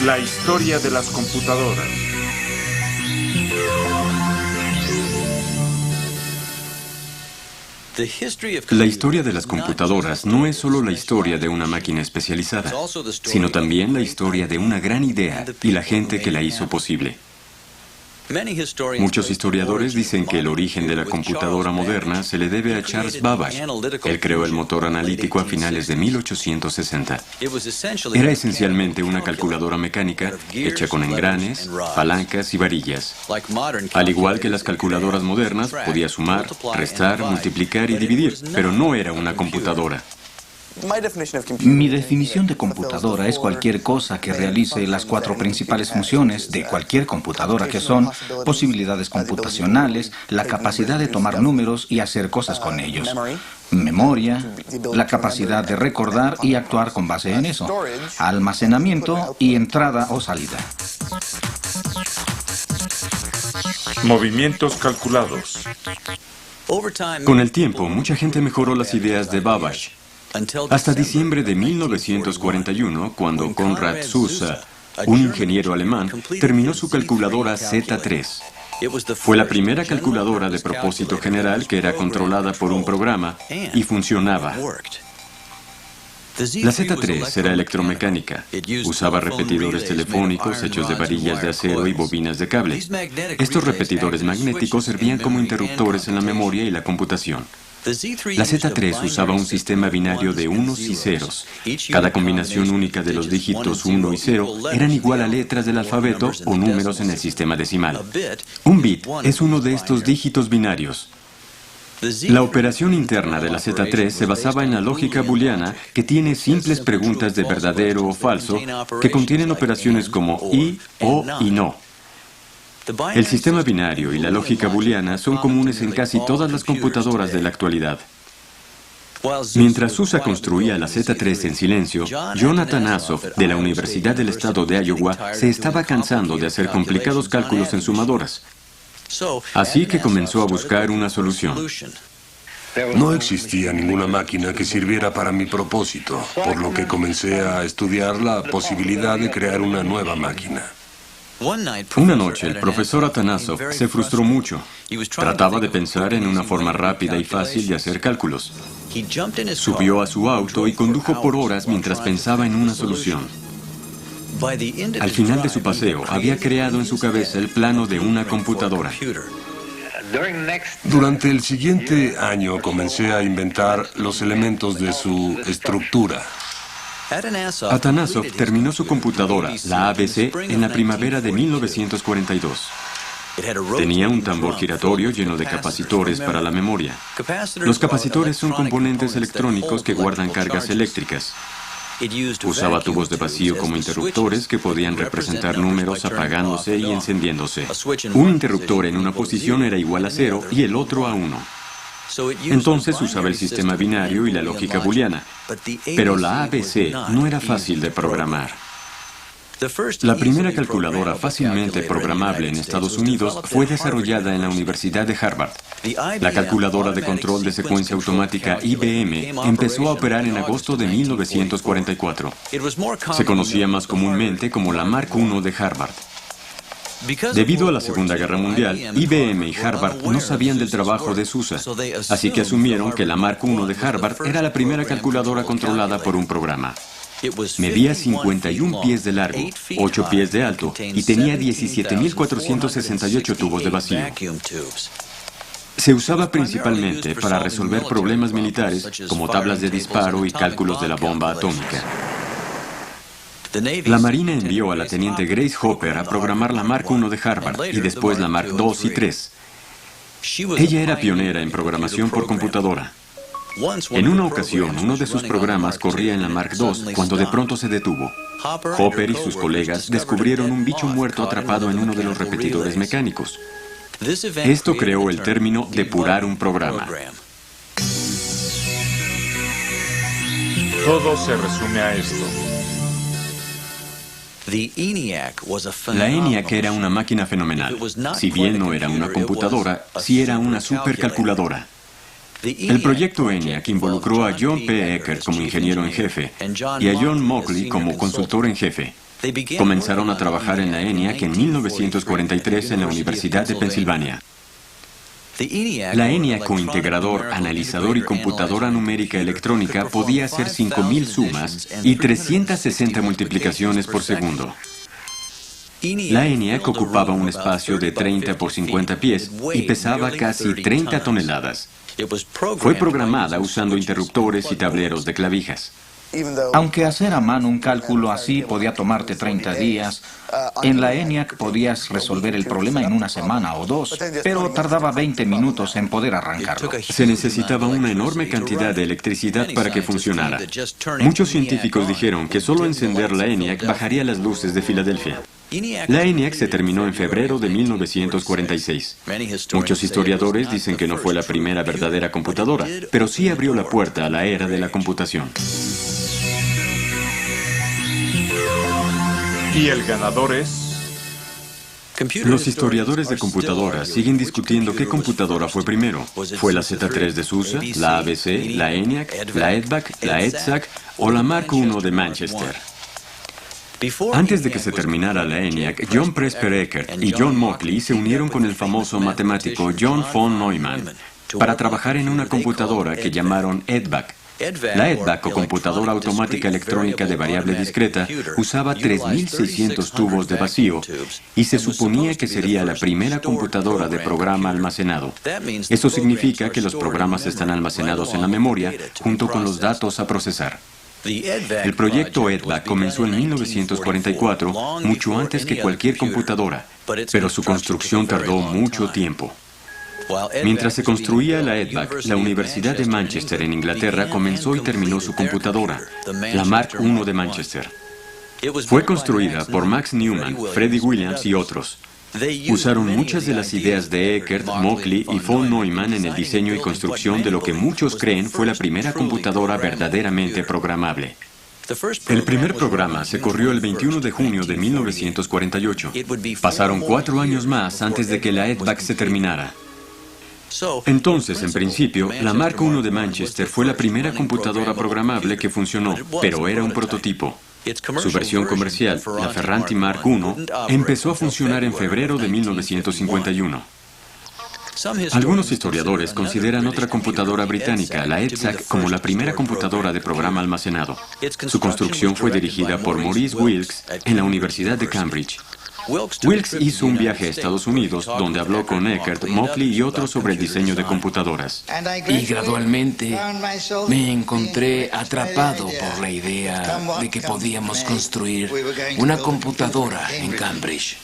La historia de las computadoras. La historia de las computadoras no es solo la historia de una máquina especializada, sino también la historia de una gran idea y la gente que la hizo posible. Muchos historiadores dicen que el origen de la computadora moderna se le debe a Charles Babbage. Él creó el motor analítico a finales de 1860. Era esencialmente una calculadora mecánica hecha con engranes, palancas y varillas. Al igual que las calculadoras modernas, podía sumar, restar, multiplicar y dividir, pero no era una computadora. Mi definición de computadora es cualquier cosa que realice las cuatro principales funciones de cualquier computadora, que son posibilidades computacionales, la capacidad de tomar números y hacer cosas con ellos, memoria, la capacidad de recordar y actuar con base en eso, almacenamiento y entrada o salida. Movimientos calculados. Con el tiempo, mucha gente mejoró las ideas de Babbage. Hasta diciembre de 1941, cuando Konrad Zuse, un ingeniero alemán, terminó su calculadora Z3. Fue la primera calculadora de propósito general que era controlada por un programa y funcionaba. La Z3 era electromecánica. Usaba repetidores telefónicos hechos de varillas de acero y bobinas de cable. Estos repetidores magnéticos servían como interruptores en la memoria y la computación. La Z3 usaba un sistema binario de unos y ceros. Cada combinación única de los dígitos 1 y 0 eran igual a letras del alfabeto o números en el sistema decimal. Un bit es uno de estos dígitos binarios. La operación interna de la Z3 se basaba en la lógica booleana, que tiene simples preguntas de verdadero o falso que contienen operaciones como y, o y no. El sistema binario y la lógica booleana son comunes en casi todas las computadoras de la actualidad. Mientras Zuse construía la Z3 en silencio, Jonathan Azoff, de la Universidad del Estado de Iowa, se estaba cansando de hacer complicados cálculos en sumadoras. Así que comenzó a buscar una solución. No existía ninguna máquina que sirviera para mi propósito, por lo que comencé a estudiar la posibilidad de crear una nueva máquina. Una noche, el profesor Atanasov se frustró mucho. Trataba de pensar en una forma rápida y fácil de hacer cálculos. Subió a su auto y condujo por horas mientras pensaba en una solución. Al final de su paseo, había creado en su cabeza el plano de una computadora. Durante el siguiente año comencé a inventar los elementos de su estructura. Atanasov terminó su computadora, la ABC, en la primavera de 1942. Tenía un tambor giratorio lleno de capacitores para la memoria. Los capacitores son componentes electrónicos que guardan cargas eléctricas. Usaba tubos de vacío como interruptores que podían representar números apagándose y encendiéndose. Un interruptor en una posición era igual a 0 y el otro a 1. Entonces usaba el sistema binario y la lógica booleana, pero la ABC no era fácil de programar. La primera calculadora fácilmente programable en Estados Unidos fue desarrollada en la Universidad de Harvard. La calculadora de control de secuencia automática IBM empezó a operar en agosto de 1944. Se conocía más comúnmente como la Mark I de Harvard. Debido a la Segunda Guerra Mundial, IBM y Harvard no sabían del trabajo de Zuse, así que asumieron que la Mark I de Harvard era la primera calculadora controlada por un programa. Medía 51 pies de largo, 8 pies de alto y tenía 17.468 tubos de vacío. Se usaba principalmente para resolver problemas militares como tablas de disparo y cálculos de la bomba atómica. La Marina envió a la teniente Grace Hopper a programar la Mark I de Harvard y después la Mark II y III. Ella era pionera en programación por computadora. En una ocasión, uno de sus programas corría en la Mark II cuando de pronto se detuvo. Hopper y sus colegas descubrieron un bicho muerto atrapado en uno de los repetidores mecánicos. Esto creó el término depurar un programa. Todo se resume a esto. La ENIAC era una máquina fenomenal. Si bien no era una computadora, sí era una supercalculadora. El proyecto ENIAC involucró a John P. Eckert como ingeniero en jefe y a John Mauchly como consultor en jefe. Comenzaron a trabajar en la ENIAC en 1943 en la Universidad de Pensilvania. La ENIAC, cointegrador, analizador y computadora numérica electrónica, podía hacer 5.000 sumas y 360 multiplicaciones por segundo. La ENIAC ocupaba un espacio de 30 por 50 pies y pesaba casi 30 toneladas. Fue programada usando interruptores y tableros de clavijas. Aunque hacer a mano un cálculo así podía tomarte 30 días, en la ENIAC podías resolver el problema en una semana o dos, pero tardaba 20 minutos en poder arrancarlo. Se necesitaba una enorme cantidad de electricidad para que funcionara. Muchos científicos dijeron que solo encender la ENIAC bajaría las luces de Filadelfia. La ENIAC se terminó en febrero de 1946. Muchos historiadores dicen que no fue la primera verdadera computadora, pero sí abrió la puerta a la era de la computación. Y el ganador es... Los historiadores de computadoras siguen discutiendo qué computadora fue primero. ¿Fue la Z3 de SUSE, la ABC, la ENIAC, la EDVAC, la EDSAC o la Mark I de Manchester? Antes de que se terminara la ENIAC, John Presper Eckert y John Mauchly se unieron con el famoso matemático John von Neumann para trabajar en una computadora que llamaron EDVAC. La EDVAC, o computadora automática electrónica de variable discreta, usaba 3.600 tubos de vacío y se suponía que sería la primera computadora de programa almacenado. Eso significa que los programas están almacenados en la memoria junto con los datos a procesar. El proyecto EDVAC comenzó en 1944, mucho antes que cualquier computadora, pero su construcción tardó mucho tiempo. Mientras se construía la EDVAC, la Universidad de Manchester en Inglaterra comenzó y terminó su computadora, la Mark I de Manchester. Fue construida por Max Newman, Freddie Williams y otros. Usaron muchas de las ideas de Eckert, Mauchly y von Neumann en el diseño y construcción de lo que muchos creen fue la primera computadora verdaderamente programable. El primer programa se corrió el 21 de junio de 1948. Pasaron 4 años más antes de que la EDVAC se terminara. Entonces, en principio, la Mark I de Manchester fue la primera computadora programable que funcionó, pero era un prototipo. Su versión comercial, la Ferranti Mark I, empezó a funcionar en febrero de 1951. Algunos historiadores consideran otra computadora británica, la EDSAC, como la primera computadora de programa almacenado. Su construcción fue dirigida por Maurice Wilkes en la Universidad de Cambridge. Wilkes hizo un viaje a Estados Unidos donde habló con Eckert, Mauchly y otros sobre el diseño de computadoras. Y gradualmente me encontré atrapado por la idea de que podíamos construir una computadora en Cambridge.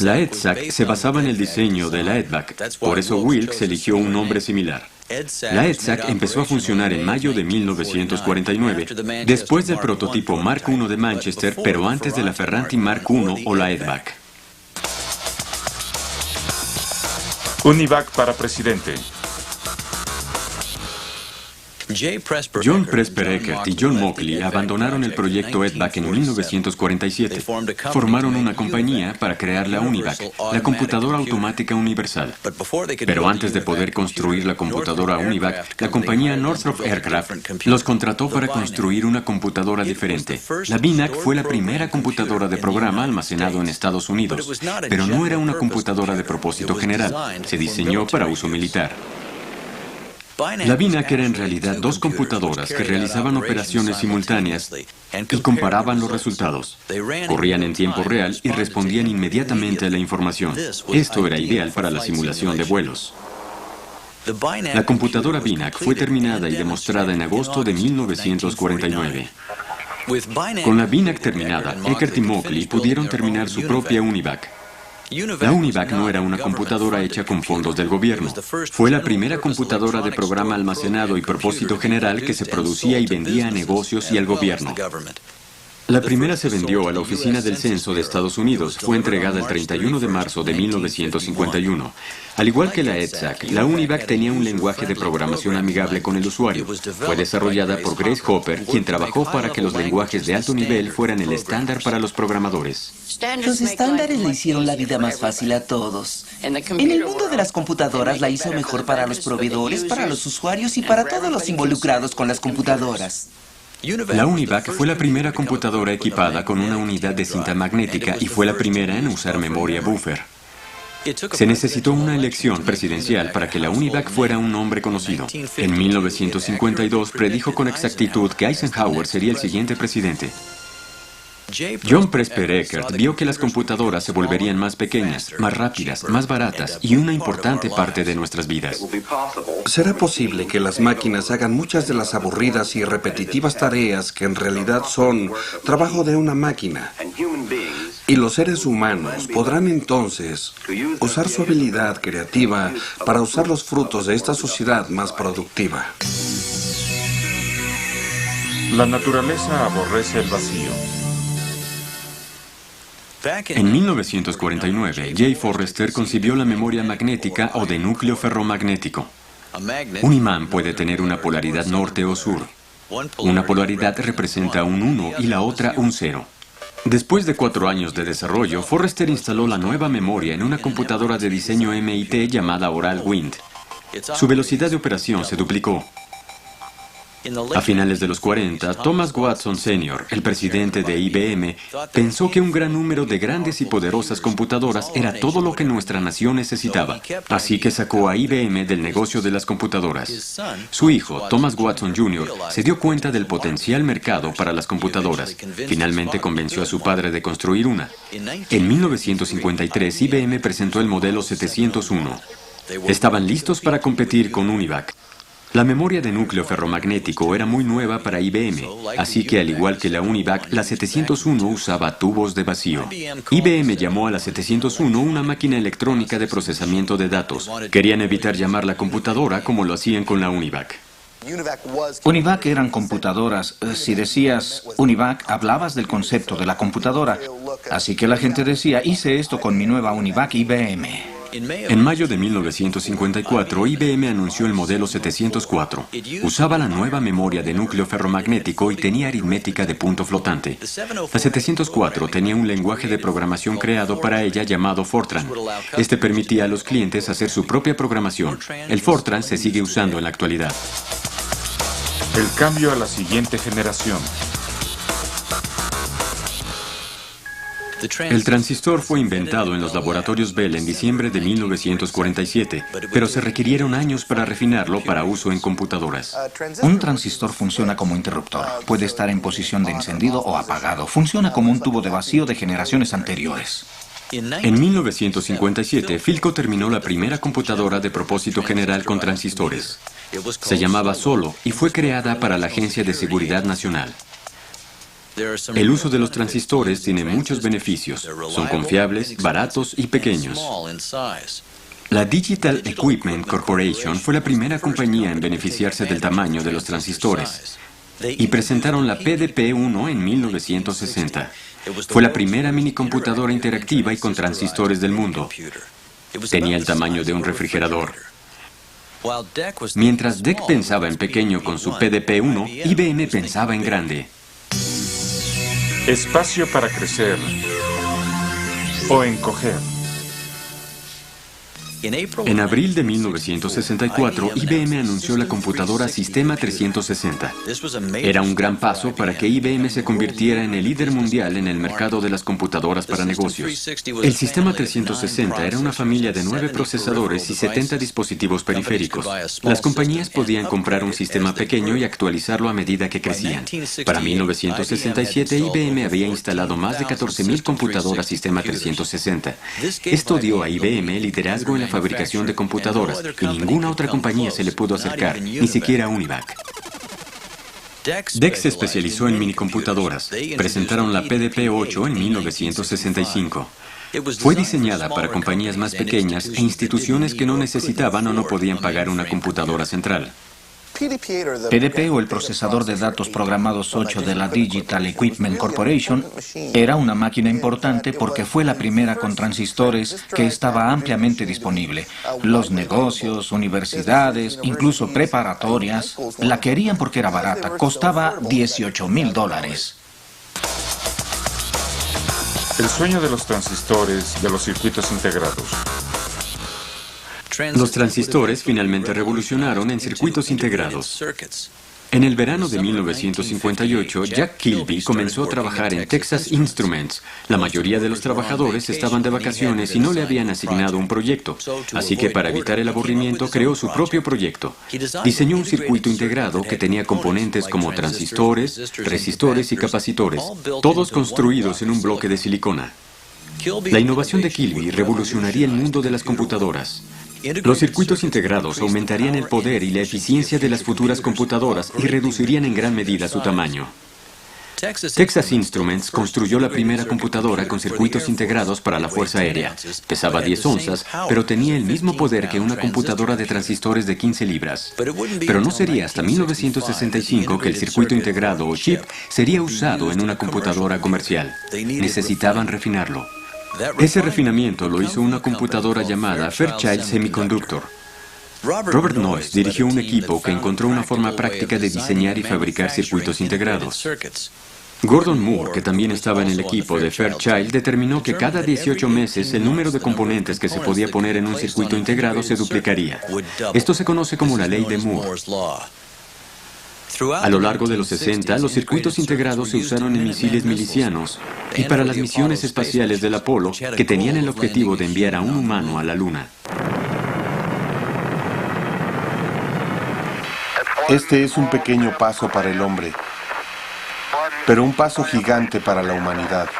La EDSAC se basaba en el diseño de la EDVAC, por eso Wilkes eligió un nombre similar. La EDSAC empezó a funcionar en mayo de 1949, después del prototipo Mark I de Manchester, pero antes de la Ferranti Mark I o la EDVAC. UNIVAC para presidente. John Presper Eckert y John Mauchly abandonaron el proyecto EDVAC en 1947. Formaron una compañía para crear la UNIVAC, la computadora automática universal. Pero antes de poder construir la computadora UNIVAC, la compañía Northrop Aircraft los contrató para construir una computadora diferente. La BINAC fue la primera computadora de programa almacenado en Estados Unidos, pero no era una computadora de propósito general. Se diseñó para uso militar. La BINAC era en realidad 2 computadoras que realizaban operaciones simultáneas y comparaban los resultados. Corrían en tiempo real y respondían inmediatamente a la información. Esto era ideal para la simulación de vuelos. La computadora BINAC fue terminada y demostrada en agosto de 1949. Con la BINAC terminada, Eckert y Mauchly pudieron terminar su propia UNIVAC. La UNIVAC no era una computadora hecha con fondos del gobierno. Fue la primera computadora de programa almacenado y propósito general que se producía y vendía a negocios y al gobierno. La primera se vendió a la Oficina del Censo de Estados Unidos. Fue entregada el 31 de marzo de 1951. Al igual que la EDSAC, la UNIVAC tenía un lenguaje de programación amigable con el usuario. Fue desarrollada por Grace Hopper, quien trabajó para que los lenguajes de alto nivel fueran el estándar para los programadores. Los estándares le hicieron la vida más fácil a todos. En el mundo de las computadoras la hizo mejor para los proveedores, para los usuarios y para todos los involucrados con las computadoras. La UNIVAC fue la primera computadora equipada con una unidad de cinta magnética y fue la primera en usar memoria buffer. Se necesitó una elección presidencial para que la UNIVAC fuera un nombre conocido. En 1952 predijo con exactitud que Eisenhower sería el siguiente presidente. John Presper Eckert vio que las computadoras se volverían más pequeñas, más rápidas, más baratas y una importante parte de nuestras vidas. Será posible que las máquinas hagan muchas de las aburridas y repetitivas tareas que en realidad son trabajo de una máquina. Y los seres humanos podrán entonces usar su habilidad creativa para usar los frutos de esta sociedad más productiva. La naturaleza aborrece el vacío. En 1949, J. Forrester concibió la memoria magnética o de núcleo ferromagnético. Un imán puede tener una polaridad norte o sur. Una polaridad representa un 1 y la otra un 0. Después de 4 años de desarrollo, Forrester instaló la nueva memoria en una computadora de diseño MIT llamada Oral Wind. Su velocidad de operación se duplicó. A finales de los 40, Thomas Watson Sr., el presidente de IBM, pensó que un gran número de grandes y poderosas computadoras era todo lo que nuestra nación necesitaba, así que sacó a IBM del negocio de las computadoras. Su hijo, Thomas Watson Jr., se dio cuenta del potencial mercado para las computadoras. Finalmente convenció a su padre de construir una. En 1953, IBM presentó el modelo 701. Estaban listos para competir con UNIVAC. La memoria de núcleo ferromagnético era muy nueva para IBM, así que al igual que la UNIVAC, la 701 usaba tubos de vacío. IBM llamó a la 701 una máquina electrónica de procesamiento de datos. Querían evitar llamarla computadora como lo hacían con la UNIVAC. UNIVAC eran computadoras. Si decías UNIVAC, hablabas del concepto de la computadora. Así que la gente decía, hice esto con mi nueva UNIVAC IBM. En mayo de 1954, IBM anunció el modelo 704. Usaba la nueva memoria de núcleo ferromagnético y tenía aritmética de punto flotante. La 704 tenía un lenguaje de programación creado para ella llamado Fortran. Este permitía a los clientes hacer su propia programación. El Fortran se sigue usando en la actualidad. El cambio a la siguiente generación. El transistor fue inventado en los laboratorios Bell en diciembre de 1947, pero se requirieron años para refinarlo para uso en computadoras. Un transistor funciona como interruptor. Puede estar en posición de encendido o apagado. Funciona como un tubo de vacío de generaciones anteriores. En 1957, Philco terminó la primera computadora de propósito general con transistores. Se llamaba Solo y fue creada para la Agencia de Seguridad Nacional. El uso de los transistores tiene muchos beneficios. Son confiables, baratos y pequeños. La Digital Equipment Corporation fue la primera compañía en beneficiarse del tamaño de los transistores. Y presentaron la PDP-1 en 1960. Fue la primera minicomputadora interactiva y con transistores del mundo. Tenía el tamaño de un refrigerador. Mientras DEC pensaba en pequeño con su PDP-1, IBM pensaba en grande. Espacio para crecer o encoger. En abril de 1964, IBM anunció la computadora Sistema 360. Era un gran paso para que IBM se convirtiera en el líder mundial en el mercado de las computadoras para negocios. El Sistema 360 era una familia de 9 procesadores y 70 dispositivos periféricos. Las compañías podían comprar un sistema pequeño y actualizarlo a medida que crecían. Para 1967, IBM había instalado más de 14.000 computadoras Sistema 360. Esto dio a IBM liderazgo en la fabricación de computadoras y ninguna otra compañía se le pudo acercar, ni siquiera UNIVAC. DEC se especializó en minicomputadoras. Presentaron la PDP-8 en 1965. Fue diseñada para compañías más pequeñas e instituciones que no necesitaban o no podían pagar una computadora central. PDP o el procesador de datos programados 8 de la Digital Equipment Corporation era una máquina importante porque fue la primera con transistores que estaba ampliamente disponible. Los negocios, universidades, incluso preparatorias, la querían porque era barata. Costaba $18,000. El sueño de los transistores, de los circuitos integrados. Los transistores finalmente revolucionaron en circuitos integrados. En el verano de 1958, Jack Kilby comenzó a trabajar en Texas Instruments. La mayoría de los trabajadores estaban de vacaciones y no le habían asignado un proyecto. Así que para evitar el aburrimiento, creó su propio proyecto. Diseñó un circuito integrado que tenía componentes como transistores, resistores y capacitores, todos construidos en un bloque de silicona. La innovación de Kilby revolucionaría el mundo de las computadoras. Los circuitos integrados aumentarían el poder y la eficiencia de las futuras computadoras y reducirían en gran medida su tamaño. Texas Instruments construyó la primera computadora con circuitos integrados para la Fuerza Aérea. Pesaba 10 onzas, pero tenía el mismo poder que una computadora de transistores de 15 libras. Pero no sería hasta 1965 que el circuito integrado o chip sería usado en una computadora comercial. Necesitaban refinarlo. Ese refinamiento lo hizo una computadora llamada Fairchild Semiconductor. Robert Noyce dirigió un equipo que encontró una forma práctica de diseñar y fabricar circuitos integrados. Gordon Moore, que también estaba en el equipo de Fairchild, determinó que cada 18 meses el número de componentes que se podía poner en un circuito integrado se duplicaría. Esto se conoce como la ley de Moore. A lo largo de los 60, los circuitos integrados se usaron en misiles milicianos y para las misiones espaciales del Apolo, que tenían el objetivo de enviar a un humano a la Luna. Este es un pequeño paso para el hombre, pero un paso gigante para la humanidad.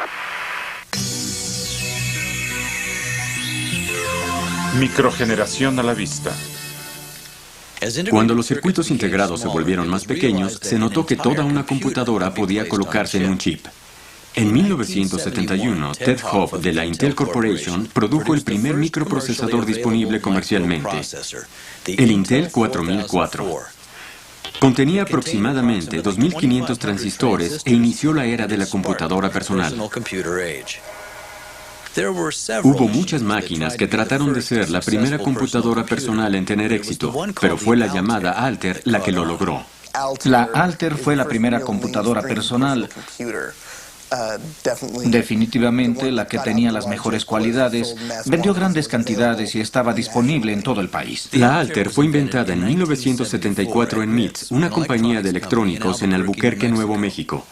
Microgeneración a la vista. Cuando los circuitos integrados se volvieron más pequeños, se notó que toda una computadora podía colocarse en un chip. En 1971, Ted Hoff de la Intel Corporation produjo el primer microprocesador disponible comercialmente, el Intel 4004. Contenía aproximadamente 2.500 transistores e inició la era de la computadora personal. Hubo muchas máquinas que trataron de ser la primera computadora personal en tener éxito, pero fue la llamada Altair la que lo logró. La Altair fue la primera computadora personal. Definitivamente la que tenía las mejores cualidades, vendió grandes cantidades y estaba disponible en todo el país. La Altair fue inventada en 1974 en MITS, una compañía de electrónicos en Albuquerque, Nuevo México.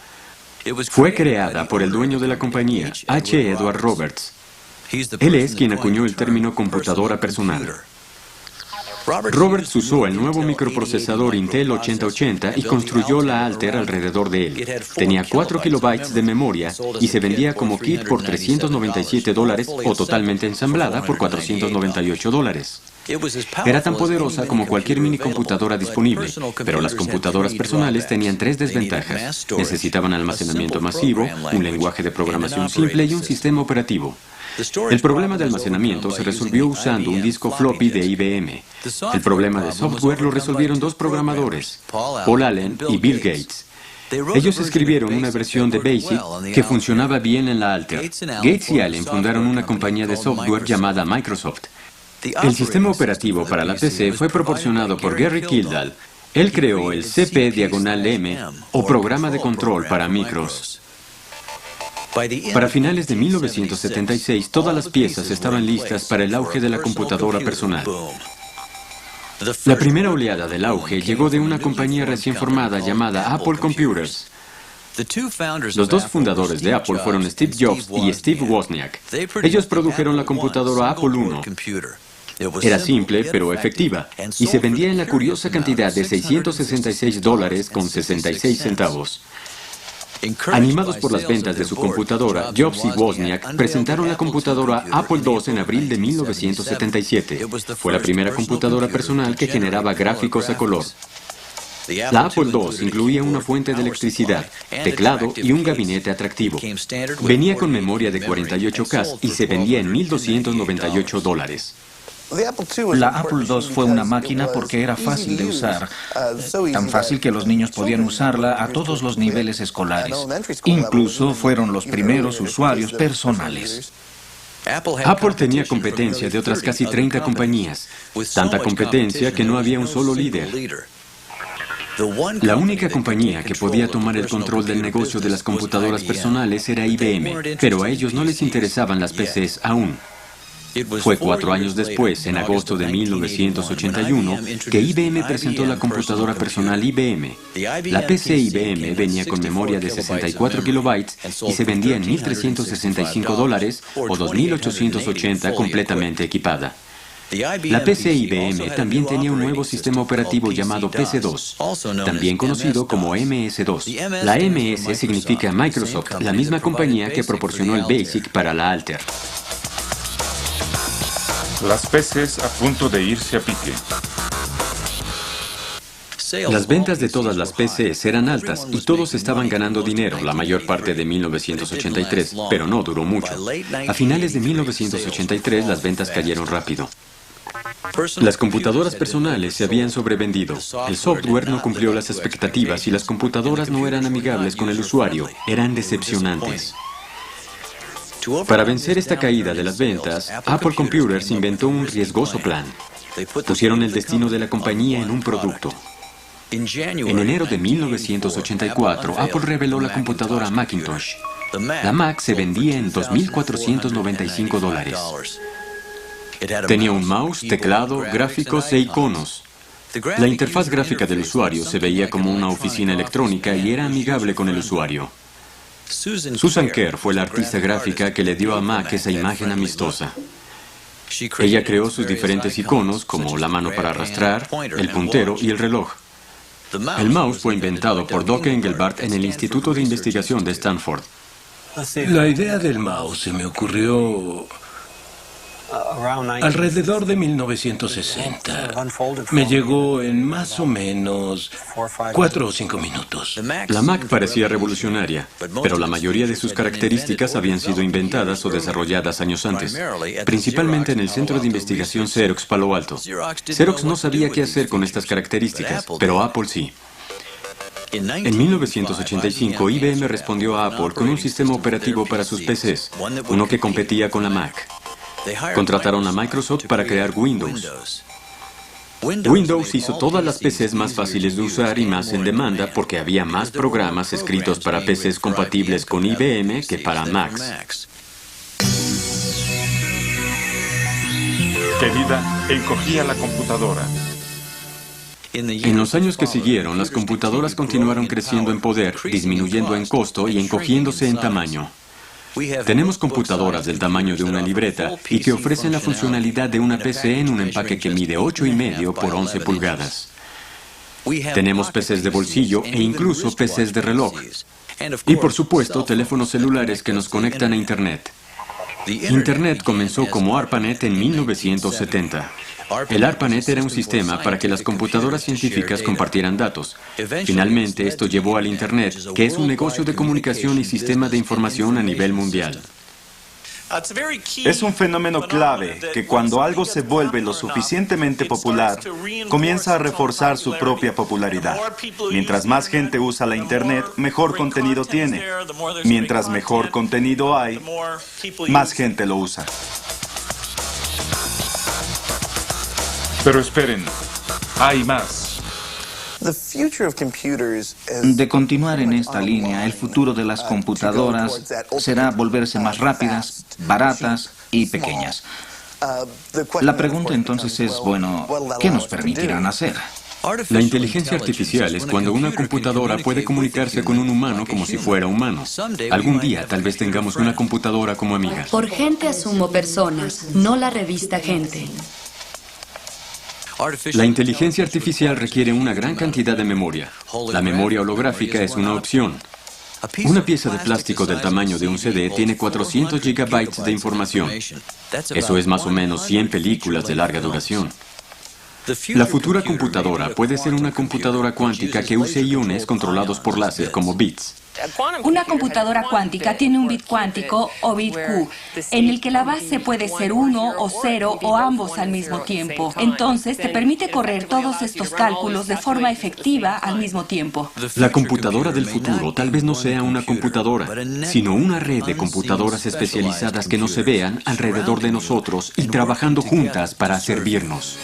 Fue creada por el dueño de la compañía, H. Edward Roberts. Él es quien acuñó el término computadora personal. Roberts usó el nuevo microprocesador Intel 8080 y construyó la Altair alrededor de él. Tenía 4 kilobytes de memoria y se vendía como kit por $397 o totalmente ensamblada por $498. Era tan poderosa como cualquier minicomputadora disponible, pero las computadoras personales tenían 3 desventajas. Necesitaban almacenamiento masivo, un lenguaje de programación simple y un sistema operativo. El problema de almacenamiento se resolvió usando un disco floppy de IBM. El problema de software lo resolvieron 2 programadores, Paul Allen y Bill Gates. Ellos escribieron una versión de BASIC que funcionaba bien en la Altair. Gates y Allen fundaron una compañía de software llamada Microsoft. El sistema operativo para la PC fue proporcionado por Gary Kildall. Él creó el CP/M o programa de control para micros. Para finales de 1976, todas las piezas estaban listas para el auge de la computadora personal. La primera oleada del auge llegó de una compañía recién formada llamada Apple Computers. Los 2 fundadores de Apple fueron Steve Jobs y Steve Wozniak. Ellos produjeron la computadora Apple I. Era simple, pero efectiva, y se vendía en la curiosa cantidad de $666 con 66 centavos. Animados por las ventas de su computadora, Jobs y Wozniak presentaron la computadora Apple II en abril de 1977. Fue la primera computadora personal que generaba gráficos a color. La Apple II incluía una fuente de electricidad, teclado y un gabinete atractivo. Venía con memoria de 48K y se vendía en $1,298. La Apple II fue una máquina porque era fácil de usar, tan fácil que los niños podían usarla a todos los niveles escolares. Incluso fueron los primeros usuarios personales. Apple tenía competencia de otras casi 30 compañías, tanta competencia que no había un solo líder. La única compañía que podía tomar el control del negocio de las computadoras personales era IBM, pero a ellos no les interesaban las PCs aún. Fue 4 años después, en agosto de 1981, que IBM presentó la computadora personal IBM. La PC IBM venía con memoria de 64 kilobytes y se vendía en $1,365 o $2,880 completamente equipada. La PC IBM también tenía un nuevo sistema operativo llamado PC-2, también conocido como MS-2. La MS significa Microsoft, la misma compañía que proporcionó el BASIC para la Altair. Las PCs a punto de irse a pique. Las ventas de todas las PCs eran altas y todos estaban ganando dinero la mayor parte de 1983, pero no duró mucho. A finales de 1983 las ventas cayeron rápido. Las computadoras personales se habían sobrevendido. El software no cumplió las expectativas y las computadoras no eran amigables con el usuario, eran decepcionantes. Para vencer esta caída de las ventas, Apple Computers inventó un riesgoso plan. Pusieron el destino de la compañía en un producto. En enero de 1984, Apple reveló la computadora Macintosh. La Mac se vendía en $2,495. Tenía un mouse, teclado, gráficos e iconos. La interfaz gráfica del usuario se veía como una oficina electrónica y era amigable con el usuario. Susan Kare fue la artista gráfica que le dio a Mac esa imagen amistosa. Ella creó sus diferentes iconos, como la mano para arrastrar, el puntero y el reloj. El mouse fue inventado por Doc Engelbart en el Instituto de Investigación de Stanford. La idea del mouse se me ocurrió alrededor de 1960. Me llegó en más o menos 4 o 5 minutos. La Mac parecía revolucionaria, pero la mayoría de sus características habían sido inventadas o desarrolladas años antes, principalmente en el Centro de Investigación Xerox Palo Alto. Xerox no sabía qué hacer con estas características, pero Apple sí. En 1985, IBM respondió a Apple con un sistema operativo para sus PCs, uno que competía con la Mac. Contrataron a Microsoft para crear Windows. Windows hizo todas las PCs más fáciles de usar y más en demanda porque había más programas escritos para PCs compatibles con IBM que para Macs. Querida, encogía la computadora. En los años que siguieron, las computadoras continuaron creciendo en poder, disminuyendo en costo y encogiéndose en tamaño. Tenemos computadoras del tamaño de una libreta y que ofrecen la funcionalidad de una PC en un empaque que mide 8,5 por 11 pulgadas. Tenemos PCs de bolsillo e incluso PCs de reloj. Y por supuesto, teléfonos celulares que nos conectan a Internet. Internet comenzó como ARPANET en 1970. El ARPANET era un sistema para que las computadoras científicas compartieran datos. Finalmente, esto llevó al Internet, que es un negocio de comunicación y sistema de información a nivel mundial. Es un fenómeno clave que cuando algo se vuelve lo suficientemente popular, comienza a reforzar su propia popularidad. Mientras más gente usa la Internet, mejor contenido tiene. Mientras mejor contenido hay, más gente lo usa. Pero esperen, hay más. De continuar en esta línea, el futuro de las computadoras será volverse más rápidas, baratas y pequeñas. La pregunta entonces es, bueno, ¿qué nos permitirán hacer? La inteligencia artificial es cuando una computadora puede comunicarse con un humano como si fuera humano. Algún día tal vez tengamos una computadora como amiga. Por gente asumo personas, no la revista Gente. La inteligencia artificial requiere una gran cantidad de memoria. La memoria holográfica es una opción. Una pieza de plástico del tamaño de un CD tiene 400 gigabytes de información. Eso es más o menos 100 películas de larga duración. La futura computadora puede ser una computadora cuántica que use iones controlados por láser como bits. Una computadora cuántica tiene un bit cuántico o bit Q, en el que la base puede ser 1 o 0 o ambos al mismo tiempo. Entonces te permite correr todos estos cálculos de forma efectiva al mismo tiempo. La computadora del futuro tal vez no sea una computadora, sino una red de computadoras especializadas que no se vean alrededor de nosotros y trabajando juntas para servirnos.